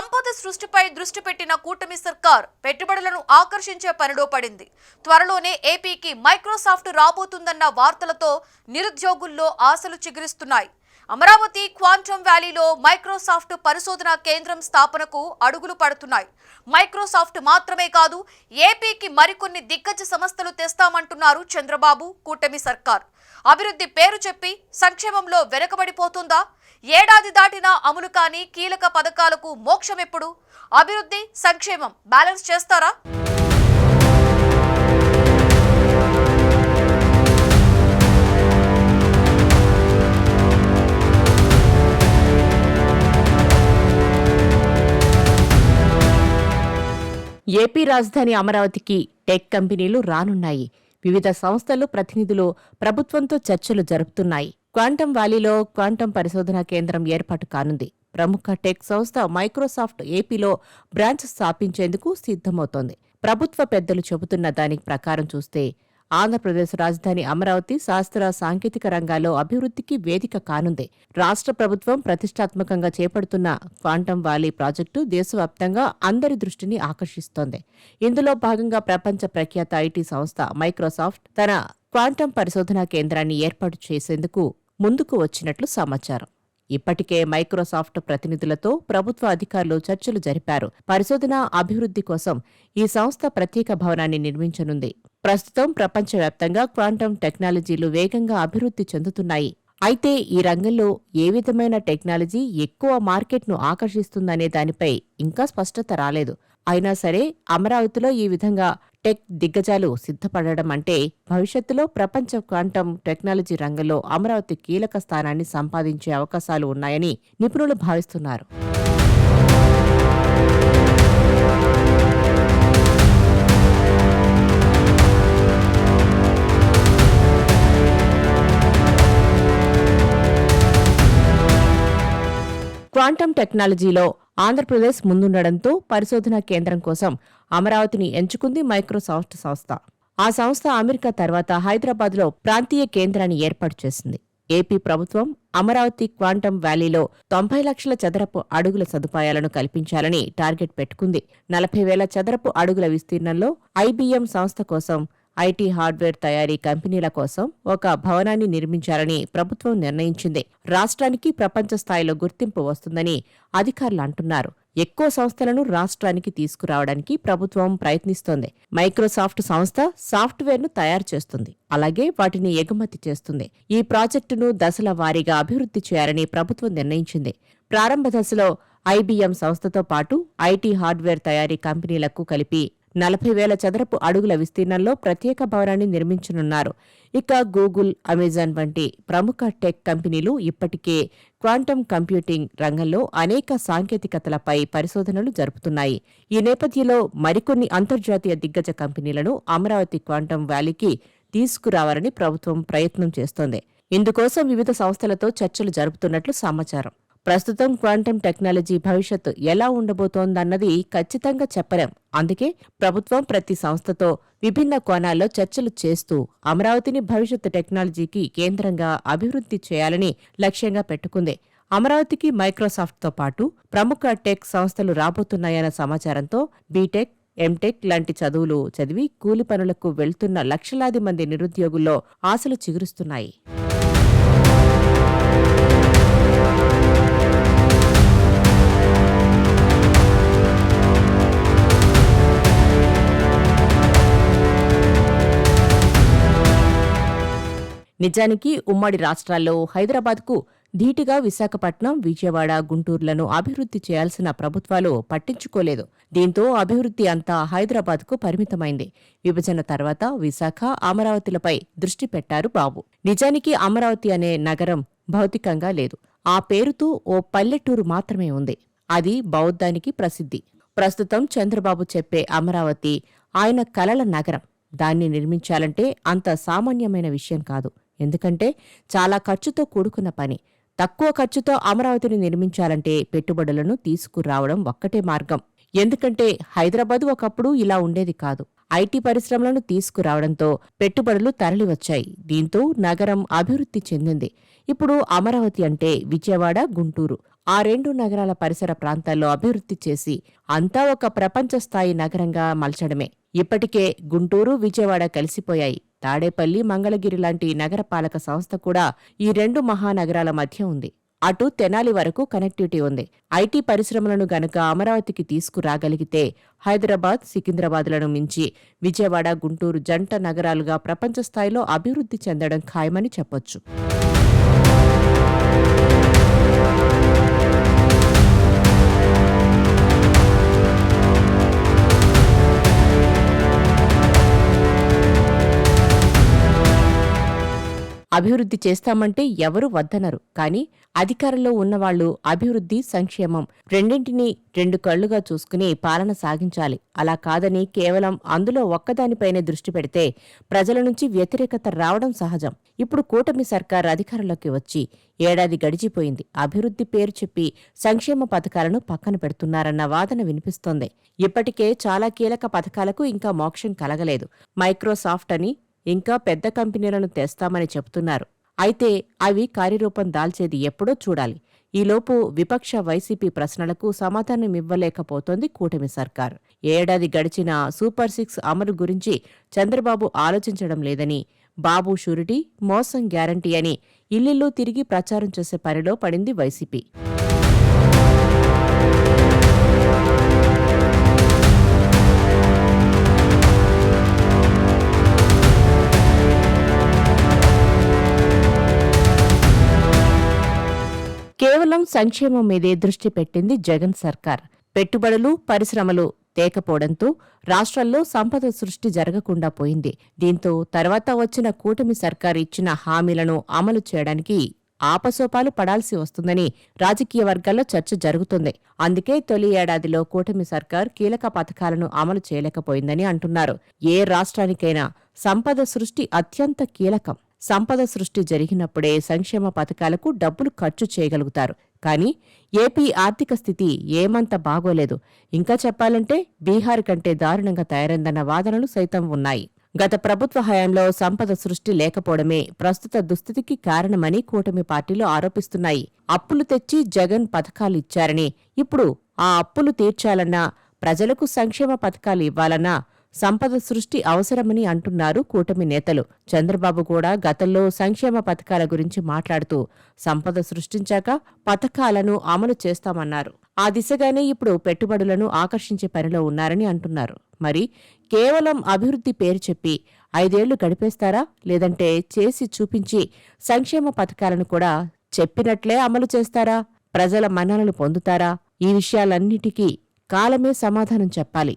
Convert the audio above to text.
సంపద సృష్టిపై దృష్టి పెట్టిన కూటమి సర్కార్ పెట్టుబడులను ఆకర్షించే పనిలో పడింది. త్వరలోనే ఏపీకి మైక్రోసాఫ్ట్ రాబోతుందన్న వార్తలతో నిరుద్యోగుల్లో ఆశలు చిగురిస్తున్నాయి. అమరావతి క్వాంటమ్ వ్యాలీలో మైక్రోసాఫ్ట్ పరిశోధనా కేంద్రం స్థాపనకు అడుగులు పడుతున్నాయి. మైక్రోసాఫ్ట్ మాత్రమే కాదు, ఏపీకి మరికొన్ని దిగ్గజ సంస్థలు తెస్తామంటున్నారు చంద్రబాబు కూటమి సర్కార్. అభివృద్ధి పేరు చెప్పి సంక్షేమంలో వెనుకబడిపోతుందా? ఏడాది దాటినా అమలు కాని కీలక పథకాలకు మోక్షం ఎప్పుడు? అభివృద్ధి సంక్షేమం బ్యాలెన్స్ చేస్తారా? ఏపీ రాజధాని అమరావతికి టెక్ కంపెనీలు రానున్నాయి. వివిధ సంస్థలు ప్రతినిధులు ప్రభుత్వంతో చర్చలు జరుపుతున్నాయి. క్వాంటమ్ వ్యాలీలో క్వాంటమ్ పరిశోధనా కేంద్రం ఏర్పాటు కానుంది. ప్రముఖ టెక్ సంస్థ మైక్రోసాఫ్ట్ ఏపీలో బ్రాంచ్ స్థాపించేందుకు సిద్ధమవుతోంది. ప్రభుత్వ పెద్దలు చెబుతున్న దాని ప్రకారం చూస్తే ఆంధ్రప్రదేశ్ రాజధాని అమరావతి శాస్త్ర సాంకేతిక రంగాల్లో అభివృద్ధికి వేదిక కానుంది. రాష్ట్ర ప్రభుత్వం ప్రతిష్టాత్మకంగా చేపడుతున్న క్వాంటమ్ వ్యాలీ ప్రాజెక్టు దేశవ్యాప్తంగా అందరి దృష్టిని ఆకర్షిస్తోంది. ఇందులో భాగంగా ప్రపంచ ప్రఖ్యాత ఐటీ సంస్థ మైక్రోసాఫ్ట్ తన క్వాంటమ్ పరిశోధనా కేంద్రాన్ని ఏర్పాటు చేసేందుకు ముందుకు వచ్చినట్లు సమాచారం. ఇప్పటికే మైక్రోసాఫ్ట్ ప్రతినిధులతో ప్రభుత్వ అధికారులు చర్చలు జరిపారు. పరిశోధన అభివృద్ధి కోసం ఈ సంస్థ ప్రత్యేక భవనాన్ని నిర్మించనుంది. ప్రస్తుతం ప్రపంచవ్యాప్తంగా క్వాంటమ్ టెక్నాలజీలు వేగంగా అభివృద్ధి చెందుతున్నాయి. అయితే ఈ రంగంలో ఏ విధమైన టెక్నాలజీ ఎక్కువ మార్కెట్ను ఆకర్షిస్తుందనే దానిపై ఇంకా స్పష్టత రాలేదు. అయినా సరే అమరావతిలో ఈ విధంగా టెక్ దిగ్గజాలు సిద్ధపడడం అంటే భవిష్యత్తులో ప్రపంచ క్వాంటమ్ టెక్నాలజీ రంగంలో అమరావతి కీలక స్థానాన్ని సంపాదించే అవకాశాలు ఉన్నాయని నిపుణులు భావిస్తున్నారు. క్వాంటమ్ టెక్నాలజీలో ఆంధ్రప్రదేశ్ ముందుండడంతో పరిశోధనా కేంద్రం కోసం అమరావతిని ఎంచుకుంది మైక్రోసాఫ్ట్ సంస్థ. ఆ సంస్థ అమెరికా తర్వాత హైదరాబాద్లో ప్రాంతీయ కేంద్రాన్ని ఏర్పాటు చేసింది. ఏపీ ప్రభుత్వం అమరావతి క్వాంటమ్ వ్యాలీలో 90 లక్షల చదరపు అడుగుల సదుపాయాలను కల్పించాలని టార్గెట్ పెట్టుకుంది. 40,000 చదరపు అడుగుల విస్తీర్ణంలో ఐబీఎం సంస్థ కోసం, ఐటీ హార్డ్వేర్ తయారీ కంపెనీల కోసం ఒక భవనాన్ని నిర్మించాలని ప్రభుత్వం నిర్ణయించింది. రాష్ట్రానికి ప్రపంచ స్థాయిలో గుర్తింపు వస్తుందని అధికారులు అంటున్నారు. ఎక్కువ సంస్థలను రాష్ట్రానికి తీసుకురావడానికి ప్రభుత్వం ప్రయత్నిస్తోంది. మైక్రోసాఫ్ట్ సంస్థ సాఫ్ట్వేర్ను తయారు చేస్తుంది, అలాగే వాటిని ఎగుమతి చేస్తుంది. ఈ ప్రాజెక్టును దశల వారీగా అభివృద్ధి చేయాలని ప్రభుత్వం నిర్ణయించింది. ప్రారంభ దశలో ఐబీఎం సంస్థతో పాటు ఐటీ హార్డ్వేర్ తయారీ కంపెనీలకు కలిపి 40,000 చదరపు అడుగుల విస్తీర్ణంలో ప్రత్యేక భవనాన్ని నిర్మించనున్నారు. ఇక గూగుల్, అమెజాన్ వంటి ప్రముఖ టెక్ కంపెనీలు ఇప్పటికే క్వాంటమ్ కంప్యూటింగ్ రంగంలో అనేక సాంకేతికతలపై పరిశోధనలు జరుపుతున్నాయి. ఈ నేపథ్యంలో మరికొన్ని అంతర్జాతీయ దిగ్గజ కంపెనీలను అమరావతి క్వాంటమ్ వ్యాలీకి తీసుకురావాలని ప్రభుత్వం ప్రయత్నం చేస్తోంది. ఇందుకోసం వివిధ సంస్థలతో చర్చలు జరుపుతున్నట్లు సమాచారం. ప్రస్తుతం క్వాంటమ్ టెక్నాలజీ భవిష్యత్తు ఎలా ఉండబోతోందన్నది ఖచ్చితంగా చెప్పలేం. అందుకే ప్రభుత్వం ప్రతి సంస్థతో విభిన్న కోణాల్లో చర్చలు చేస్తూ అమరావతిని భవిష్యత్తు టెక్నాలజీకి కేంద్రంగా అభివృద్ధి చేయాలని లక్ష్యంగా పెట్టుకుంది. అమరావతికి మైక్రోసాఫ్ట్తో పాటు ప్రముఖ టెక్ సంస్థలు రాబోతున్నాయన్న సమాచారంతో బీటెక్, ఎంటెక్ లాంటి చదువులు చదివి కూలి పనులకు వెళ్తున్న లక్షలాది మంది నిరుద్యోగుల్లో ఆశలు చిగురుస్తున్నాయి. నిజానికి ఉమ్మడి రాష్ట్రాల్లో హైదరాబాద్కు ధీటుగా విశాఖపట్నం, విజయవాడ, గుంటూరులను అభివృద్ధి చేయాల్సిన ప్రభుత్వాలు పట్టించుకోలేదు. దీంతో అభివృద్ధి అంతా హైదరాబాద్కు పరిమితమైంది. విభజన తర్వాత విశాఖ, అమరావతిలపై దృష్టి పెట్టారు బాబు. నిజానికి అమరావతి అనే నగరం భౌతికంగా లేదు. ఆ పేరుతో ఓ పల్లెటూరు మాత్రమే ఉంది. అది బౌద్ధానికి ప్రసిద్ధి. ప్రస్తుతం చంద్రబాబు చెప్పే అమరావతి ఆయన కలల నగరం. దాన్ని నిర్మించాలంటే అంత సామాన్యమైన విషయం కాదు. ఎందుకంటే చాలా ఖర్చుతో కూడుకున్న పని. తక్కువ ఖర్చుతో అమరావతిని నిర్మించాలంటే పెట్టుబడులను తీసుకురావడం ఒక్కటే మార్గం. ఎందుకంటే హైదరాబాద్ ఒకప్పుడు ఇలా ఉండేది కాదు. ఐటీ పరిశ్రమలను తీసుకురావడంతో పెట్టుబడులు తరలివచ్చాయి. దీంతో నగరం అభివృద్ధి చెందింది. ఇప్పుడు అమరావతి అంటే విజయవాడ, గుంటూరు ఆ 2 నగరాల పరిసర ప్రాంతాల్లో అభివృద్ధి చేసి అంతా ఒక ప్రపంచ స్థాయి నగరంగా మలచడమే. ఇప్పటికే గుంటూరు, విజయవాడ కలిసిపోయాయి. తాడేపల్లి, మంగళగిరి లాంటి నగరపాలక సంస్థ కూడా ఈ 2 మహానగరాల మధ్య ఉంది. అటు తెనాలి వరకు కనెక్టివిటీ ఉంది. ఐటీ పరిశ్రమలను గనక అమరావతికి తీసుకురాగలిగితే హైదరాబాద్, సికింద్రాబాద్లను మించి విజయవాడ, గుంటూరు జంట నగరాలుగా ప్రపంచ స్థాయిలో అభివృద్ధి చెందడం ఖాయమని చెప్పొచ్చు. అభివృద్ధి చేస్తామంటే ఎవరూ వద్దనరు. కానీ అధికారంలో ఉన్నవాళ్లు అభివృద్ధి, సంక్షేమం రెండింటినీ 2 కళ్లుగా చూసుకుని పాలన సాగించాలి. అలా కాదని కేవలం అందులో ఒక్కదానిపైనే దృష్టి పెడితే ప్రజల నుంచి వ్యతిరేకత రావడం సహజం. ఇప్పుడు కూటమి సర్కార్ అధికారంలోకి వచ్చి ఏడాది గడిచిపోయింది. అభివృద్ధి పేరు చెప్పి సంక్షేమ పథకాలను పక్కన పెడుతున్నారన్న వాదన వినిపిస్తోంది. ఇప్పటికే చాలా కీలక పథకాలకు ఇంకా మోక్షం కలగలేదు. మైక్రోసాఫ్ట్ అని ఇంకా పెద్ద కంపెనీలను తెస్తామని చెబుతున్నారు. అయితే అవి కార్యరూపం దాల్చేది ఎప్పుడో చూడాలి. ఈలోపు విపక్ష వైసీపీ ప్రశ్నలకు సమాధానమివ్వలేకపోతోంది కూటమి సర్కార్. ఏడాది గడిచిన సూపర్ 6 అమలు గురించి చంద్రబాబు ఆలోచించడం లేదని, బాబు షూరిటీ, మోసం గ్యారంటీ అని ఇల్లిల్లు తిరిగి ప్రచారం చేసే పనిలో పడింది వైసీపీ. కేవలం సంక్షేమం మీదే దృష్టి పెట్టింది జగన్ సర్కార్. పెట్టుబడులు, పరిశ్రమలు తేకపోవడంతో రాష్ట్రాల్లో సంపద సృష్టి జరగకుండా పోయింది. దీంతో తర్వాత వచ్చిన కూటమి సర్కార్ ఇచ్చిన హామీలను అమలు చేయడానికి ఆపసోపాలు పడాల్సి వస్తుందని రాజకీయ వర్గాల్లో చర్చ జరుగుతుంది. అందుకే తొలి ఏడాదిలో కూటమి సర్కార్ కీలక పథకాలను అమలు చేయలేకపోయిందని అంటున్నారు. ఏ రాష్ట్రానికైనా సంపద సృష్టి అత్యంత కీలకం. సంపద సృష్టి జరిగినప్పుడే సంక్షేమ పథకాలకు డబ్బులు ఖర్చు చేయగలుగుతారు. కానీ ఏపీ ఆర్థిక స్థితి ఏమంత బాగోలేదు. ఇంకా చెప్పాలంటే బీహార్ కంటే దారుణంగా తయారైందన్న వాదనలు సైతం ఉన్నాయి. గత ప్రభుత్వ హయాంలో సంపద సృష్టి లేకపోవడమే ప్రస్తుత దుస్థితికి కారణమని కూటమి పార్టీలు ఆరోపిస్తున్నాయి. అప్పులు తెచ్చి జగన్ పథకాలు ఇచ్చారని, ఇప్పుడు ఆ అప్పులు తీర్చాలన్నా, ప్రజలకు సంక్షేమ పథకాలు ఇవ్వాలన్నా సంపద సృష్టి అవసరమని అంటున్నారు కూటమి నేతలు. చంద్రబాబు కూడా గతంలో సంక్షేమ పథకాల గురించి మాట్లాడుతూ సంపద సృష్టించాక పథకాలను అమలు చేస్తామన్నారు. ఆ దిశగానే ఇప్పుడు పెట్టుబడులను ఆకర్షించే పనిలో ఉన్నారని అంటున్నారు. మరి కేవలం అభివృద్ధి పేరు చెప్పి 5 ఏళ్లు గడిపేస్తారా, లేదంటే చేసి చూపించి సంక్షేమ పథకాలను కూడా చెప్పినట్లే అమలు చేస్తారా? ప్రజల మన్ననలు పొందుతారా? ఈ విషయాలన్నిటికీ కాలమే సమాధానం చెప్పాలి.